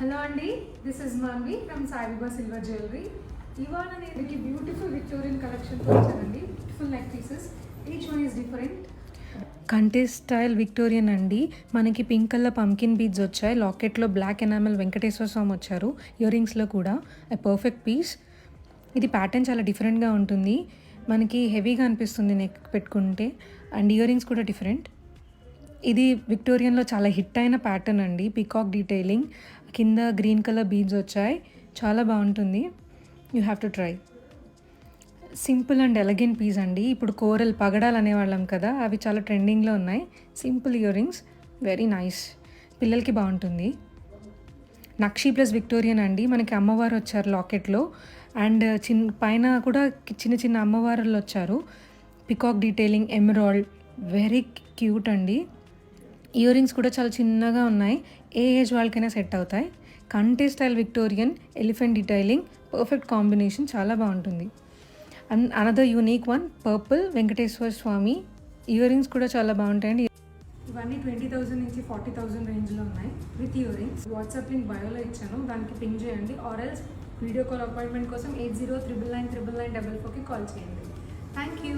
Hello అండి, this is Manvi from Saibaba silver jewellery. ఇవాళ నేను మీకు బ్యూటిఫుల్ విక్టోరియన్ కలెక్షన్తో వచ్చానండి. Beautiful neck pieces, each one is different. Contest style Victorian అండి. మనకి పింక్ కలర్ పంకిన్ బీడ్స్ వచ్చాయి. లాకెట్లో బ్లాక్ ఎనామెల్ వెంకటేశ్వర స్వామి వచ్చారు. ఇయర్ రింగ్స్లో కూడా పర్ఫెక్ట్ పీస్. ఇది ప్యాటర్న్ చాలా డిఫరెంట్గా ఉంటుంది. మనకి హెవీగా అనిపిస్తుంది నెక్ పెట్టుకుంటే. అండ్ ఇయర్ రింగ్స్ కూడా డిఫరెంట్. ఇది విక్టోరియన్లో చాలా హిట్ అయిన ప్యాటర్న్ అండి. పీకాక్ డీటెయిలింగ్, కింద గ్రీన్ కలర్ బీడ్స్ వచ్చాయి. చాలా బాగుంటుంది. You have to try. Simple and elegant piece అండి. ఇప్పుడు కోరల్ పగడాలు అనేవాళ్ళం కదా, అవి చాలా ట్రెండింగ్లో ఉన్నాయి. Simple ear rings, very nice. పిల్లలకి బాగుంటుంది. నక్షి ప్లస్ విక్టోరియన్ అండి. మనకి అమ్మవారు వచ్చారు లాకెట్లో. అండ్ పైన కూడా చిన్న చిన్న అమ్మవారులు వచ్చారు. Peacock detailing, emerald, very cute అండి. ఇయర్ రింగ్స్ కూడా చాలా చిన్నగా ఉన్నాయి. ఏ ఏజ్ వాళ్ళకైనా సెట్ అవుతాయి. Contest style Victorian, elephant detailing, perfect combination, చాలా బాగుంటుంది. And another unique one, purple Venkateswara Swamy. Ear rings కూడా చాలా బాగుంటాయండి. ఇవన్నీ 20,000 నుంచి 40,000 రేంజ్లో ఉన్నాయి with ear rings. WhatsApp link బయోలో ఇచ్చాను, దానికి పింక్ చేయండి. ఆర్ఎల్స్ వీడియో కాల్ అపాయింట్మెంట్ కోసం 8039999944కి కాల్ చేయండి. Thank you.